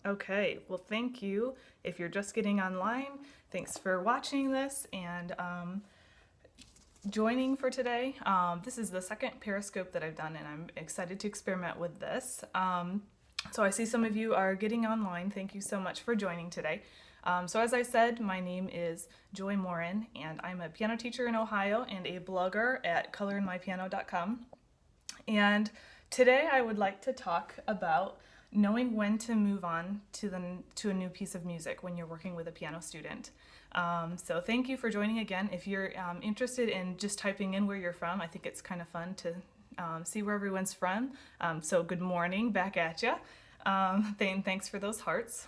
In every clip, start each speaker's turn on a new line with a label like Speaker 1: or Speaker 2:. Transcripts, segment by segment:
Speaker 1: Okay, well, thank you. If you're just getting online, thanks for watching this and joining for today. This is the second Periscope that I've done, and I'm excited to experiment with this. So I see some of you are getting online. Thank you so much for joining today. So as I said, my name is Joy Morin, and I'm a piano teacher in Ohio and a blogger at colorinmypiano.com. And today I would like to talk about knowing when to move on to a new piece of music when you're working with a piano student. So thank you for joining again. If you're interested in just typing in where you're from, I think it's kind of fun to see where everyone's from. So good morning back at you. Thanks for those hearts.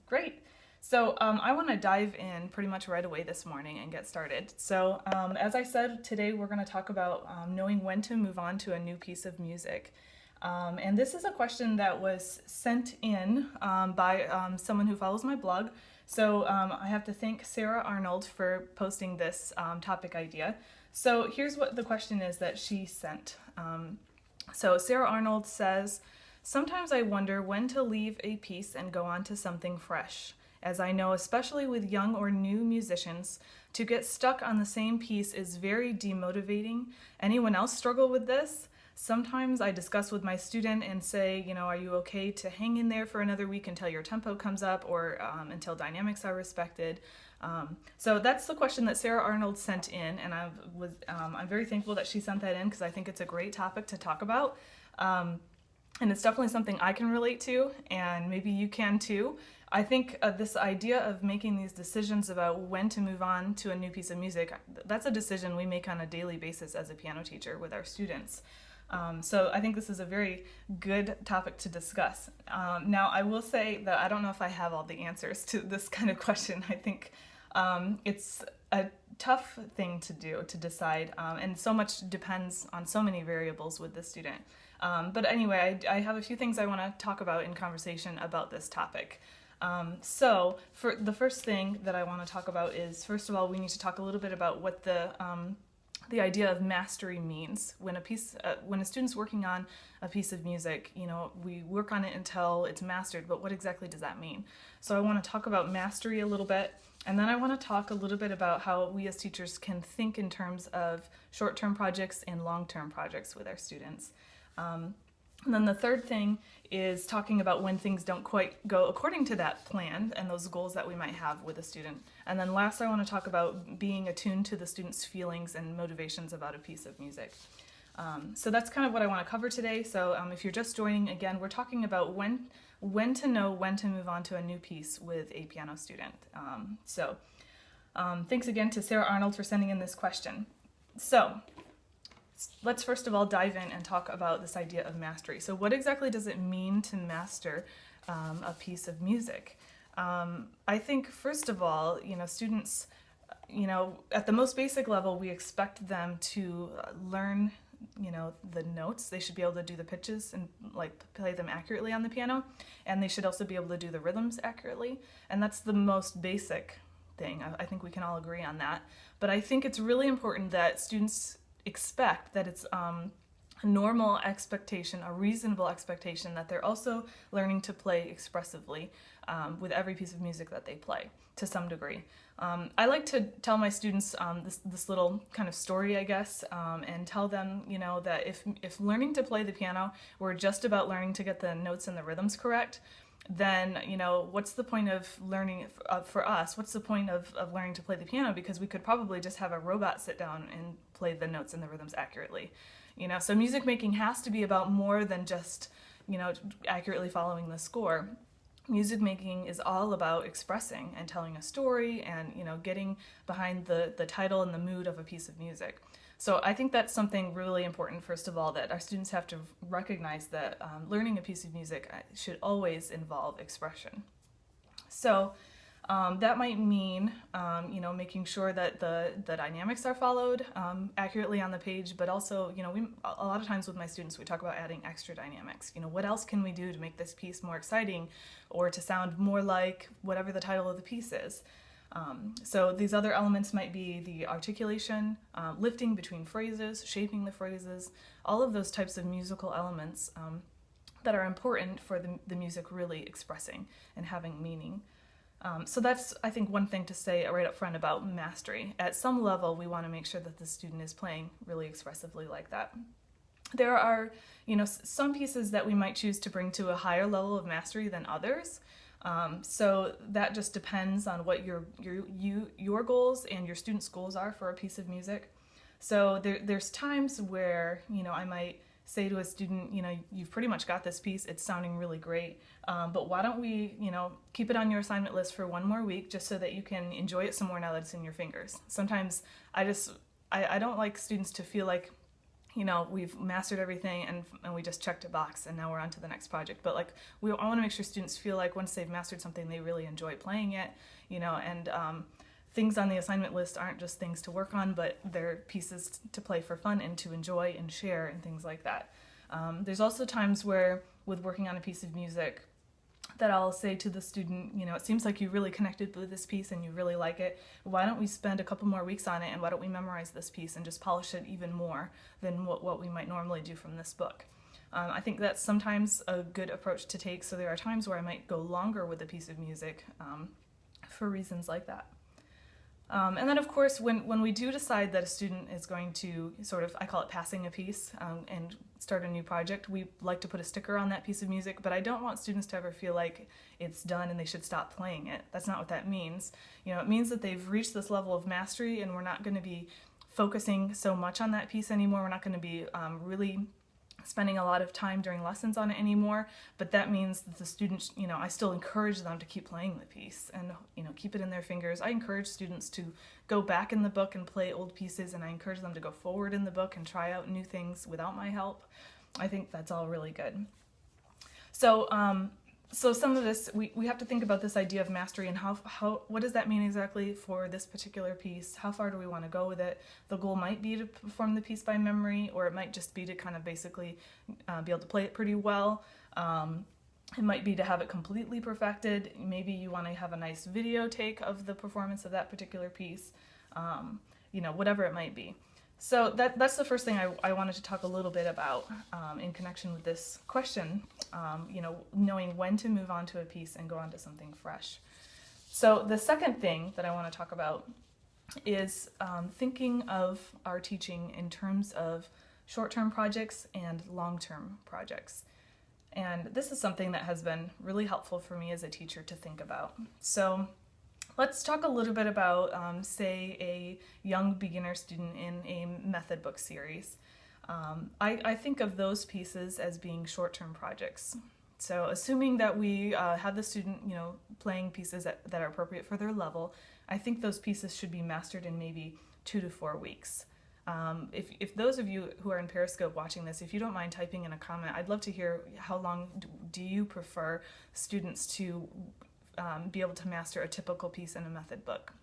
Speaker 1: Great. So I want to dive in pretty much right away this morning and get started. So as I said, today we're going to talk about knowing when to move on to a new piece of music. And this is a question that was sent in by someone who follows my blog. So I have to thank Sarah Arnold for posting this topic idea. So here's what the question is that she sent. So Sarah Arnold says, "Sometimes I wonder when to leave a piece and go on to something fresh. As I know, especially with young or new musicians, to get stuck on the same piece is very demotivating. Anyone else struggle with this? Sometimes I discuss with my student and say, are you okay to hang in there for another week until your tempo comes up or until dynamics are respected?" So that's the question that Sarah Arnold sent in, and I'm very thankful that she sent that in because I think it's a great topic to talk about. And it's definitely something I can relate to, and maybe you can too. I think this idea of making these decisions about when to move on to a new piece of music, that's a decision we make on a daily basis as a piano teacher with our students. So I think this is a very good topic to discuss. Now, I will say that I don't know if I have all the answers to this kind of question. I think it's a tough thing to do, to decide, and so much depends on so many variables with the student. But anyway, I have a few things I want to talk about in conversation about this topic. So for the first thing that I want to talk about is, first of all, we need to talk a little bit about what the idea of mastery means. When a student's working on a piece of music, we work on it until it's mastered, but what exactly does that mean? So I want to talk about mastery a little bit, and then I want to talk a little bit about how we as teachers can think in terms of short-term projects and long-term projects with our students. And then the third thing is talking about when things don't quite go according to that plan and those goals that we might have with a student. And then last, I want to talk about being attuned to the student's feelings and motivations about a piece of music. So that's kind of what I want to cover today. So if you're just joining, again, we're talking about when to know when to move on to a new piece with a piano student. Thanks again to Sarah Arnold for sending in this question. So let's first of all dive in and talk about this idea of mastery. So what exactly does it mean to master a piece of music? I think first of all, students, at the most basic level, we expect them to learn, the notes. They should be able to do the pitches and play them accurately on the piano, and they should also be able to do the rhythms accurately. And that's the most basic thing. I think we can all agree on that. But I think it's really important that students expect that it's a normal expectation, a reasonable expectation, that they're also learning to play expressively with every piece of music that they play to some degree. I like to tell my students this little kind of story, I guess, and tell them, that if learning to play the piano were just about learning to get the notes and the rhythms correct, then, what's the point of learning, for us, what's the point of learning to play the piano? Because we could probably just have a robot sit down and play the notes and the rhythms accurately. So music making has to be about more than just, accurately following the score. Music making is all about expressing and telling a story and, getting behind the title and the mood of a piece of music. So I think that's something really important, first of all, that our students have to recognize that learning a piece of music should always involve expression. So that might mean, making sure that the dynamics are followed accurately on the page, but also, a lot of times with my students, we talk about adding extra dynamics. What else can we do to make this piece more exciting or to sound more like whatever the title of the piece is? So these other elements might be the articulation, lifting between phrases, shaping the phrases, all of those types of musical elements that are important for the music really expressing and having meaning. So that's, I think, one thing to say right up front about mastery. At some level, we want to make sure that the student is playing really expressively like that. There are, some pieces that we might choose to bring to a higher level of mastery than others. So that just depends on what your goals and your students' goals are for a piece of music. So there's times where, I might say to a student, you've pretty much got this piece, it's sounding really great, but why don't we, keep it on your assignment list for one more week just so that you can enjoy it some more now that it's in your fingers. Sometimes I don't like students to feel like, we've mastered everything and we just checked a box and now we're on to the next project. But I want to make sure students feel like once they've mastered something, they really enjoy playing it, and things on the assignment list aren't just things to work on, but they're pieces to play for fun and to enjoy and share and things like that. There's also times where, with working on a piece of music, that I'll say to the student, it seems like you really connected with this piece and you really like it. Why don't we spend a couple more weeks on it, and why don't we memorize this piece and just polish it even more than what we might normally do from this book? I think that's sometimes a good approach to take, so there are times where I might go longer with a piece of music for reasons like that. And then, of course, when we do decide that a student is going to I call it passing a piece and start a new project, we like to put a sticker on that piece of music, but I don't want students to ever feel like it's done and they should stop playing it. That's not what that means. It means that they've reached this level of mastery and we're not going to be focusing so much on that piece anymore. We're not going to be really spending a lot of time during lessons on it anymore, but that means that the students, I still encourage them to keep playing the piece and, keep it in their fingers. I encourage students to go back in the book and play old pieces, and I encourage them to go forward in the book and try out new things without my help. I think that's all really good. So some of this, we have to think about this idea of mastery and what does that mean exactly for this particular piece? How far do we want to go with it? The goal might be to perform the piece by memory, or it might just be to kind of basically be able to play it pretty well. It might be to have it completely perfected. Maybe you want to have a nice video take of the performance of that particular piece, whatever it might be. So that's the first thing I wanted to talk a little bit about in connection with this question, knowing when to move on to a piece and go on to something fresh. So the second thing that I want to talk about is thinking of our teaching in terms of short-term projects and long-term projects. And this is something that has been really helpful for me as a teacher to think about. So let's talk a little bit about, say, a young beginner student in a method book series. I think of those pieces as being short-term projects. So assuming that we have the student, playing pieces that are appropriate for their level, I think those pieces should be mastered in maybe 2 to 4 weeks. If those of you who are in Periscope watching this, if you don't mind typing in a comment, I'd love to hear how long do you prefer students to be able to master a typical piece in a method book.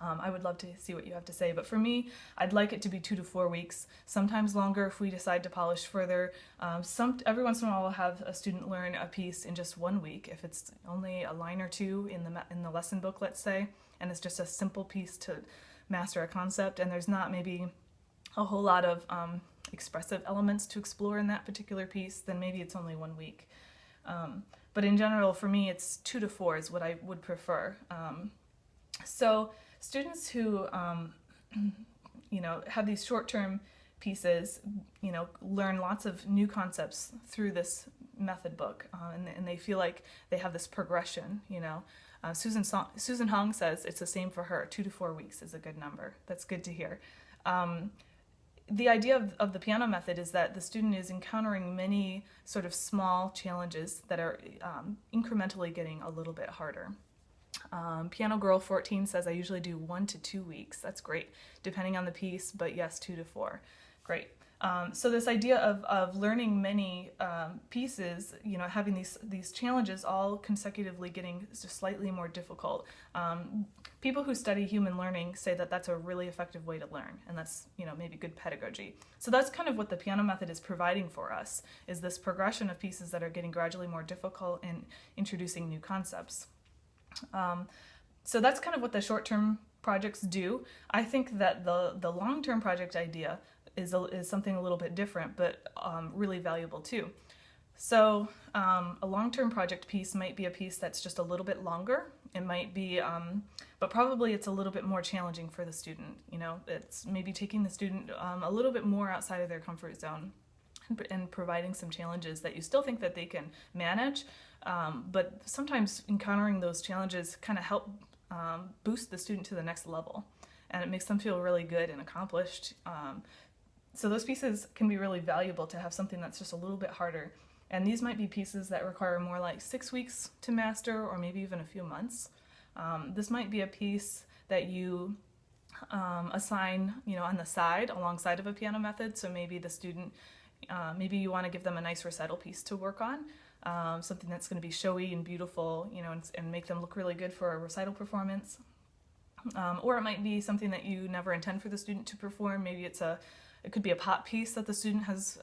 Speaker 1: I would love to see what you have to say, but for me, I'd like it to be 2 to 4 weeks, sometimes longer if we decide to polish further. Every once in a while, we'll have a student learn a piece in just 1 week, if it's only a line or two in the lesson book, let's say, and it's just a simple piece to master a concept, and there's not maybe a whole lot of expressive elements to explore in that particular piece, then maybe it's only 1 week. But in general, for me, it's 2 to 4 is what I would prefer. So students who, have these short-term pieces, learn lots of new concepts through this method book, and they feel like they have this progression, Susan Hong says it's the same for her. 2 to 4 weeks is a good number. That's good to hear. The idea of the piano method is that the student is encountering many sort of small challenges that are incrementally getting a little bit harder. Piano Girl 14 says I usually do 1 to 2 weeks. That's great, depending on the piece, but yes, 2 to 4. Great. So this idea of learning many pieces, having these challenges all consecutively getting just slightly more difficult. People who study human learning say that that's a really effective way to learn, and that's maybe good pedagogy. So that's kind of what the piano method is providing for us, is this progression of pieces that are getting gradually more difficult and introducing new concepts. So that's kind of what the short-term projects do. I think that the long-term project idea is something a little bit different, but really valuable too. So a long-term project piece might be a piece that's just a little bit longer. It might be, but probably it's a little bit more challenging for the student. You know, it's maybe taking the student a little bit more outside of their comfort zone and providing some challenges that you still think that they can manage. But sometimes encountering those challenges kind of help boost the student to the next level, and it makes them feel really good and accomplished. So those pieces can be really valuable to have something that's just a little bit harder. And these might be pieces that require more like 6 weeks to master, or maybe even a few months. This might be a piece that you assign, you know, on the side alongside of a piano method. So maybe the student, maybe you want to give them a nice recital piece to work on, something that's going to be showy and beautiful, you know, and make them look really good for a recital performance. Or it might be something that you never intend for the student to perform. Maybe it could be a pop piece that the student has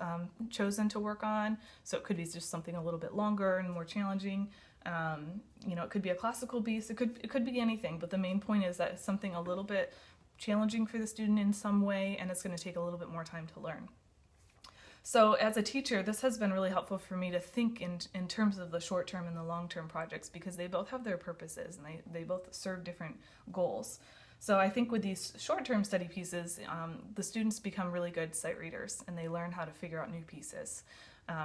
Speaker 1: chosen to work on. So it could be just something a little bit longer and more challenging. You know, it could be a classical piece. It could be anything. But the main point is that it's something a little bit challenging for the student in some way, and it's going to take a little bit more time to learn. So as a teacher, this has been really helpful for me to think in terms of the short-term and the long-term projects, because they both have their purposes and they both serve different goals. So I think with these short-term study pieces, the students become really good sight readers, and they learn how to figure out new pieces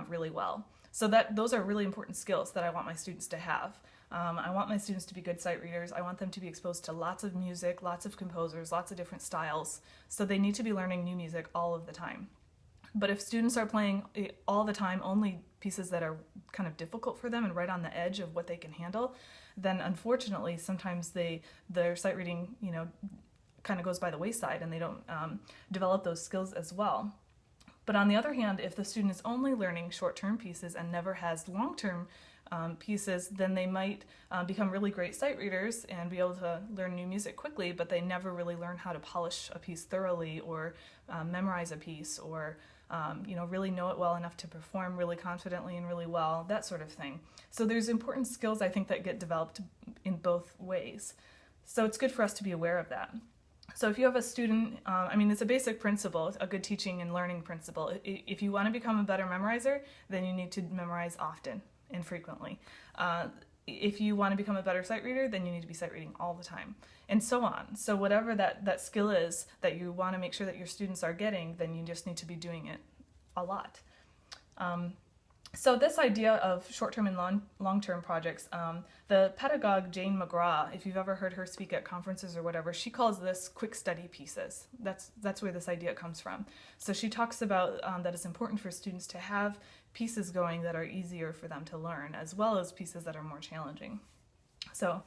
Speaker 1: really well. So those are really important skills that I want my students to have. I want my students to be good sight readers. I want them to be exposed to lots of music, lots of composers, lots of different styles. So they need to be learning new music all of the time. But if students are playing all the time only pieces that are kind of difficult for them and right on the edge of what they can handle, then unfortunately sometimes their sight reading, you know, kind of goes by the wayside, and they don't develop those skills as well. But on the other hand, if the student is only learning short-term pieces and never has long-term pieces, then they might become really great sight readers and be able to learn new music quickly, but they never really learn how to polish a piece thoroughly, or memorize a piece, or you know, really know it well enough to perform really confidently and really well, that sort of thing. So there's important skills, I think, that get developed in both ways. So it's good for us to be aware of that. So if you have a student, I mean, it's a basic principle, a good teaching and learning principle. If you want to become a better memorizer, then you need to memorize often and frequently. If you want to become a better sight reader, then you need to be sight reading all the time, and so on. So whatever that skill is that you want to make sure that your students are getting, then you just need to be doing it a lot. So this idea of short-term and long-term projects, the pedagogue Jane McGraw, if you've ever heard her speak at conferences or whatever, she calls this quick study pieces. That's where this idea comes from. So she talks about that it's important for students to have pieces going that are easier for them to learn, as well as pieces that are more challenging. So,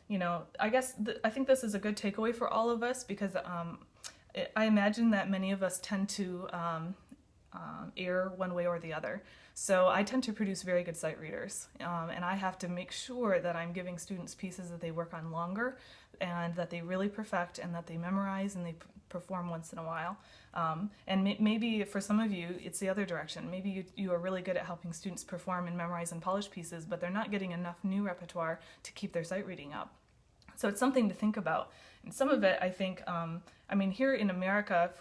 Speaker 1: you know, I guess I think this is a good takeaway for all of us, because I imagine that many of us tend to err one way or the other. So I tend to produce very good sight readers, and I have to make sure that I'm giving students pieces that they work on longer, and that they really perfect, and that they memorize and they perform once in a while. And maybe for some of you, it's the other direction. Maybe you are really good at helping students perform and memorize and polish pieces, but they're not getting enough new repertoire to keep their sight reading up. So it's something to think about. And some of it, I think, I mean, here in America,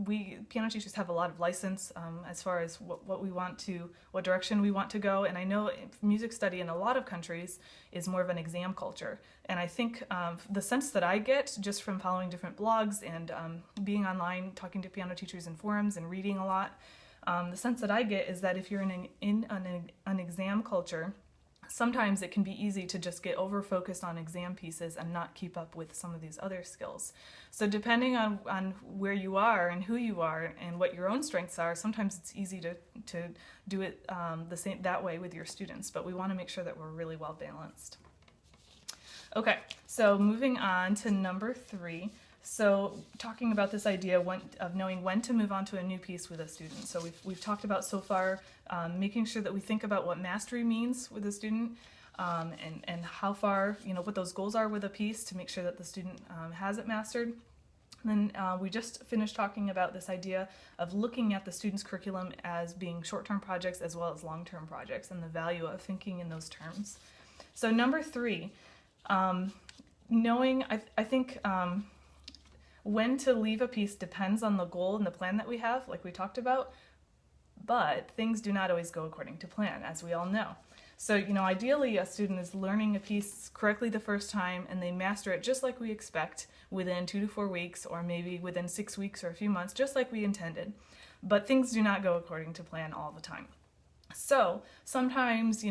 Speaker 1: we piano teachers have a lot of license as far as what direction we want to go. And I know music study in a lot of countries is more of an exam culture. And I think the sense that I get just from following different blogs and being online, talking to piano teachers in forums and reading a lot, the sense that I get is that if you're in an exam culture, sometimes it can be easy to just get over-focused on exam pieces and not keep up with some of these other skills. So depending on where you are and who you are and what your own strengths are, sometimes it's easy to do it that way with your students, but we want to make sure that we're really well balanced. Okay, so moving on to number 3. So talking about this idea of knowing when to move on to a new piece with a student. So we've talked about so far making sure that we think about what mastery means with a student, and how far, you know, what those goals are with a piece to make sure that the student has it mastered. And then we just finished talking about this idea of looking at the student's curriculum as being short-term projects as well as long-term projects, and the value of thinking in those terms. So number 3, knowing, I think, when to leave a piece depends on the goal and the plan that we have, like we talked about, But things do not always go according to plan, as we all know. So, ideally a student is learning a piece correctly the first time and they master it just like we expect within 2 to 4 weeks, or maybe within 6 weeks or a few months, just like we intended. But things do not go according to plan all the time. So sometimes,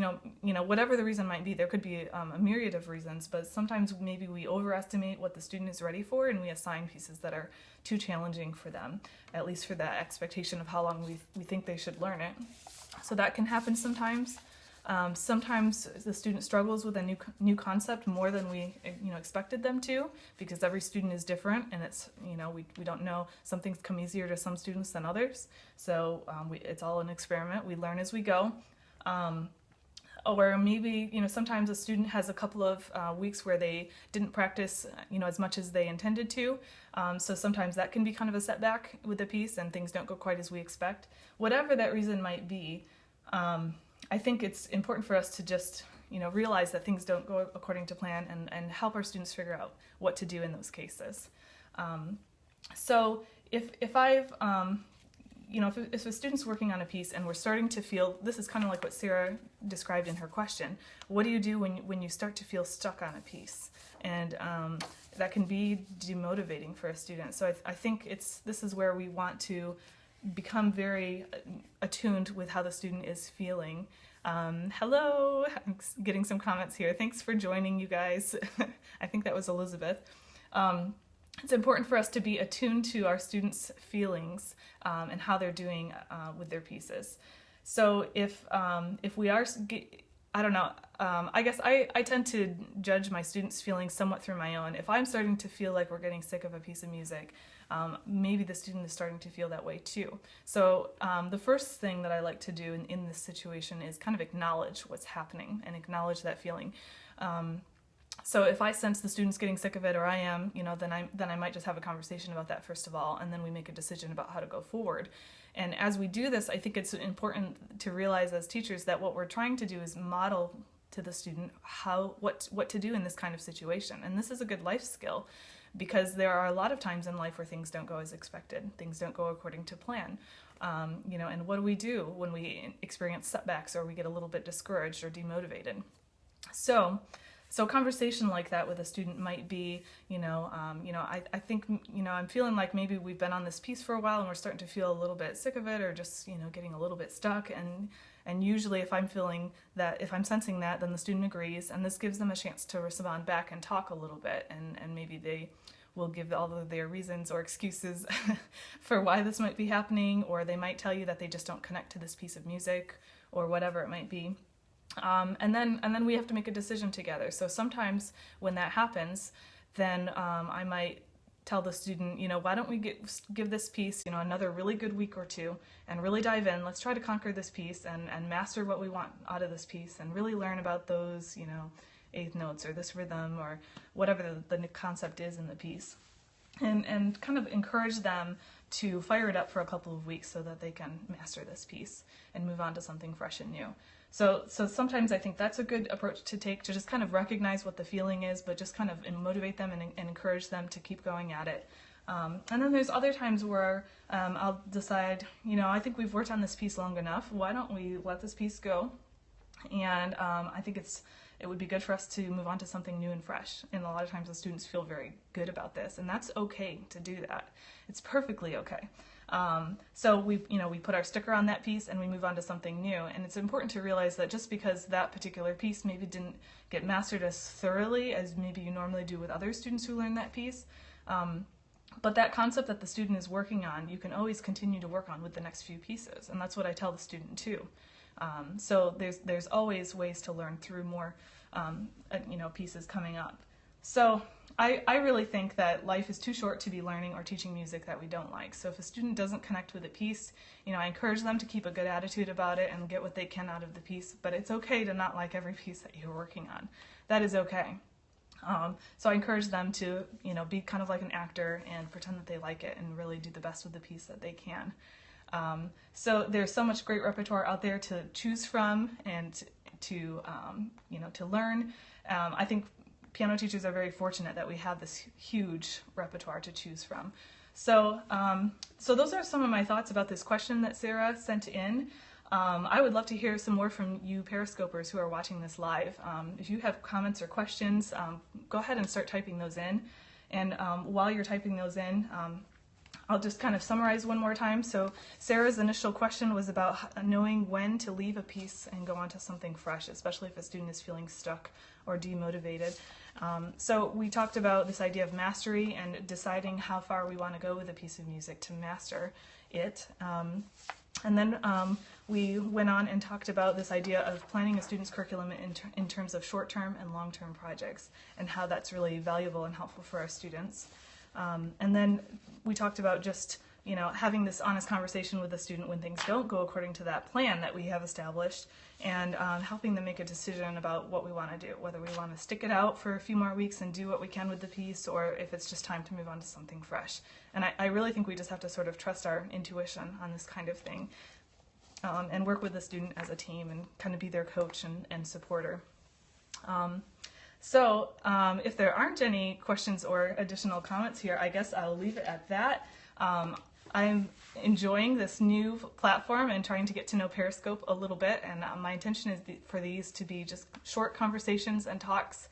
Speaker 1: whatever the reason might be, there could be a myriad of reasons, but sometimes maybe we overestimate what the student is ready for and we assign pieces that are too challenging for them, at least for that expectation of how long we think they should learn it. So that can happen sometimes. Sometimes the student struggles with a new concept more than we expected them to, because every student is different, and it's we don't know, some things come easier to some students than others. So it's all an experiment. We learn as we go. Or maybe sometimes a student has a couple of weeks where they didn't practice as much as they intended to. So sometimes that can be kind of a setback with the piece, and things don't go quite as we expect. Whatever that reason might be. I think it's important for us to just, realize that things don't go according to plan, and help our students figure out what to do in those cases. So if I've, if a student's working on a piece and we're starting to feel, this is kind of like what Sarah described in her question, what do you do when you start to feel stuck on a piece? And that can be demotivating for a student. So I think this is where we want to become very attuned with how the student is feeling. Hello, I'm getting some comments here. Thanks for joining, you guys. I think that was Elizabeth. It's important for us to be attuned to our students' feelings and how they're doing with their pieces. So if we are, I don't know, I guess I tend to judge my students' feelings somewhat through my own. If I'm starting to feel like we're getting sick of a piece of music, maybe the student is starting to feel that way too. So the first thing that I like to do in this situation is kind of acknowledge what's happening and acknowledge that feeling. So if I sense the student's getting sick of it, or I am, then I might just have a conversation about that first of all, and then we make a decision about how to go forward. And as we do this, I think it's important to realize as teachers that what we're trying to do is model to the student what to do in this kind of situation. And this is a good life skill, because there are a lot of times in life where things don't go as expected. Things don't go according to plan. And what do we do when we experience setbacks, or we get a little bit discouraged or demotivated? So a conversation like that with a student might be, I think, I'm feeling like maybe we've been on this piece for a while and we're starting to feel a little bit sick of it, or just, getting a little bit stuck. And usually if I'm sensing that, then the student agrees, and this gives them a chance to respond back and talk a little bit, and maybe they will give all of their reasons or excuses for why this might be happening, or they might tell you that they just don't connect to this piece of music, or whatever it might be. And then we have to make a decision together. So sometimes when that happens, then I might tell the student, why don't we give this piece, another really good week or two, and really dive in. Let's try to conquer this piece and master what we want out of this piece, and really learn about those, eighth notes, or this rhythm, or whatever the concept is in the piece. And kind of encourage them to fire it up for a couple of weeks so that they can master this piece and move on to something fresh and new. So sometimes I think that's a good approach to take, to just kind of recognize what the feeling is, but just kind of motivate them and encourage them to keep going at it. And then there's other times where I'll decide, I think we've worked on this piece long enough. Why don't we let this piece go? And I think it would be good for us to move on to something new and fresh. And a lot of times the students feel very good about this, and that's okay to do that. It's perfectly okay. So we put our sticker on that piece and we move on to something new. And it's important to realize that just because that particular piece maybe didn't get mastered as thoroughly as maybe you normally do with other students who learn that piece, but that concept that the student is working on, you can always continue to work on with the next few pieces. And that's what I tell the student too. So there's always ways to learn through more pieces coming up. So I really think that life is too short to be learning or teaching music that we don't like. So if a student doesn't connect with a piece, I encourage them to keep a good attitude about it and get what they can out of the piece. But it's okay to not like every piece that you're working on. That is okay. So I encourage them to, be kind of like an actor and pretend that they like it and really do the best with the piece that they can. So there's so much great repertoire out there to choose from and to learn. I think piano teachers are very fortunate that we have this huge repertoire to choose from. So those are some of my thoughts about this question that Sarah sent in. I would love to hear some more from you Periscopers who are watching this live. If you have comments or questions, go ahead and start typing those in. And while you're typing those in, I'll just kind of summarize one more time. So Sarah's initial question was about knowing when to leave a piece and go on to something fresh, especially if a student is feeling stuck or demotivated. So we talked about this idea of mastery and deciding how far we want to go with a piece of music to master it. And then we went on and talked about this idea of planning a student's curriculum in terms of short-term and long-term projects and how that's really valuable and helpful for our students. And then we talked about just, having this honest conversation with the student when things don't go according to that plan that we have established, and helping them make a decision about what we want to do, whether we want to stick it out for a few more weeks and do what we can with the piece, or if it's just time to move on to something fresh. And I really think we just have to sort of trust our intuition on this kind of thing, and work with the student as a team and kind of be their coach and supporter. So if there aren't any questions or additional comments here, I guess I'll leave it at that. I'm enjoying this new platform and trying to get to know Periscope a little bit, and my intention is for these to be just short conversations and talks.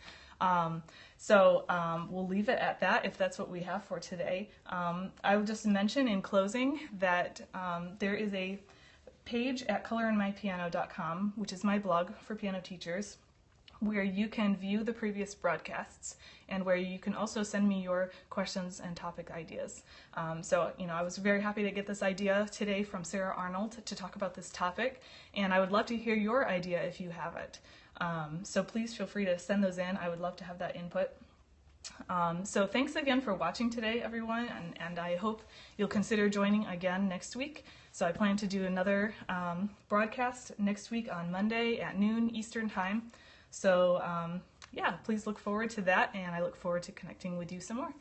Speaker 1: So we'll leave it at that if that's what we have for today. I will just mention in closing that there is a page at colorinmypiano.com, which is my blog for piano teachers, where you can view the previous broadcasts and where you can also send me your questions and topic ideas. So I was very happy to get this idea today from Sarah Arnold to talk about this topic, and I would love to hear your idea if you have it. So please feel free to send those in. I would love to have that input. So thanks again for watching today, everyone, and I hope you'll consider joining again next week. So I plan to do another broadcast next week on Monday at noon Eastern Time. So yeah, please look forward to that, and I look forward to connecting with you some more.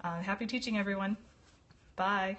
Speaker 1: Happy teaching, everyone. Bye.